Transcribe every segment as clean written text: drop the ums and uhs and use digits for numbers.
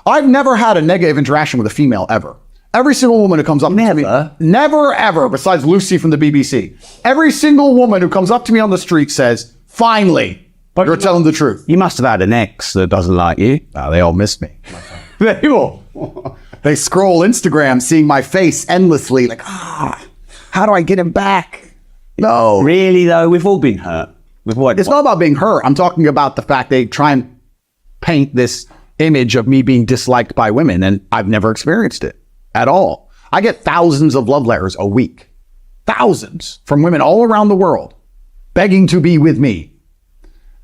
I've never had a negative interaction with a female ever. Every single woman who comes up to me, never ever, besides Lucy from the BBC, every single woman who comes up to me on the street says, finally, you're telling the truth. You must have had an ex that doesn't like you. Oh, they all miss me. They all. They scroll Instagram seeing my face endlessly, like, how do I get him back? No. Really, though? We've all been hurt. It's not about being hurt. I'm talking about the fact they try and paint this image of me being disliked by women, and I've never experienced it at all. I get thousands of love letters a week. Thousands from women all around the world begging to be with me.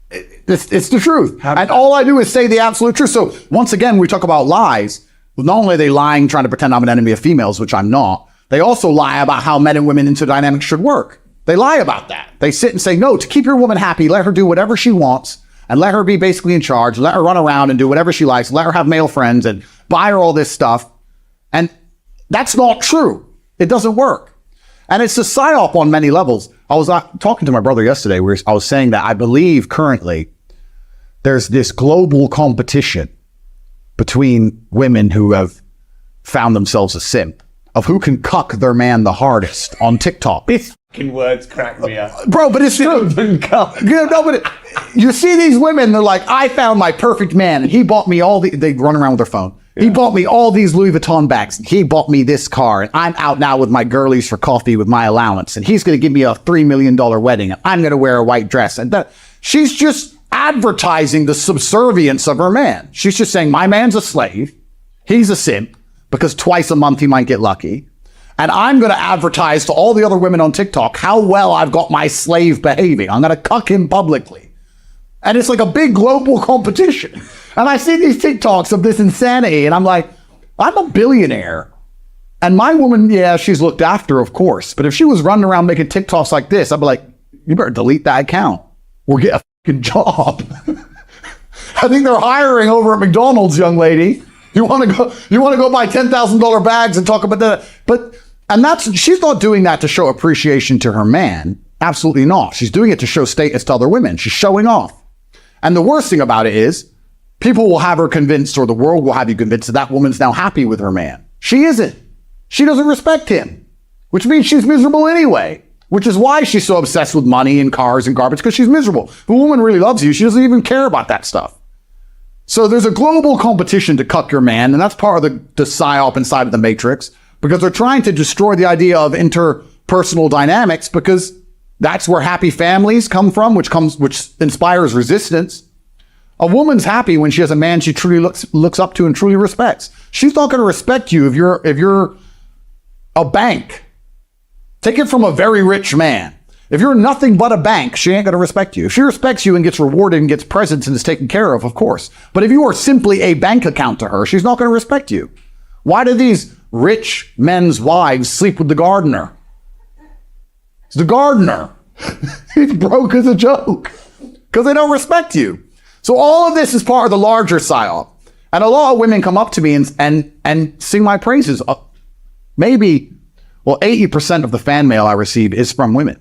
It's the truth. And all I do is say the absolute truth. So once again, we talk about lies. Not only are they lying, trying to pretend I'm an enemy of females, which I'm not, they also lie about how men and women interdynamics should work. They lie about that. They sit and say, no, to keep your woman happy, let her do whatever she wants and let her be basically in charge. Let her run around and do whatever she likes. Let her have male friends and buy her all this stuff. And that's not true. It doesn't work. And it's a psyop on many levels. I was talking to my brother yesterday where I was saying that I believe currently there's this global competition between women who have found themselves a simp of who can cuck their man the hardest on TikTok. These fucking words crack me up. Bro, but it's true. You see these women, they're like, I found my perfect man and he bought me they run around with their phone. Yeah. He bought me all these Louis Vuitton bags. He bought me this car and I'm out now with my girlies for coffee with my allowance. And he's going to give me a $3 million wedding and I'm going to wear a white dress. And she's just advertising the subservience of her man. She's just saying, my man's a slave. He's a simp because twice a month he might get lucky. And I'm going to advertise to all the other women on TikTok how well I've got my slave behaving. I'm going to cuck him publicly. And it's like a big global competition. And I see these TikToks of this insanity and I'm like, I'm a billionaire. And my woman, yeah, she's looked after, of course. But if she was running around making TikToks like this, I'd be like, you better delete that account or get a fucking job. I think they're hiring over at McDonald's, young lady. You want to go buy $10,000 bags and talk about that. She's not doing that to show appreciation to her man. Absolutely not. She's doing it to show status to other women. She's showing off. And the worst thing about it is people will have her convinced, or the world will have you convinced, that woman's now happy with her man. She isn't. She doesn't respect him, which means she's miserable anyway, which is why she's so obsessed with money and cars and garbage, because she's miserable. If a woman really loves you, she doesn't even care about that stuff. So there's a global competition to cuck your man, and that's part of the psyop inside of the Matrix, because they're trying to destroy the idea of interpersonal dynamics, because that's where happy families come from, which inspires resistance. A woman's happy when she has a man she truly looks up to and truly respects. She's not going to respect you if you're a bank. Take it from a very rich man. If you're nothing but a bank, she ain't going to respect you. If she respects you and gets rewarded and gets presents and is taken care of course. But if you are simply a bank account to her, she's not going to respect you. Why do these rich men's wives sleep with the gardener? It's the gardener. He's broke as a joke because they don't respect you. So all of this is part of the larger psyop. And a lot of women come up to me and sing my praises. Maybe 80% of the fan mail I receive is from women.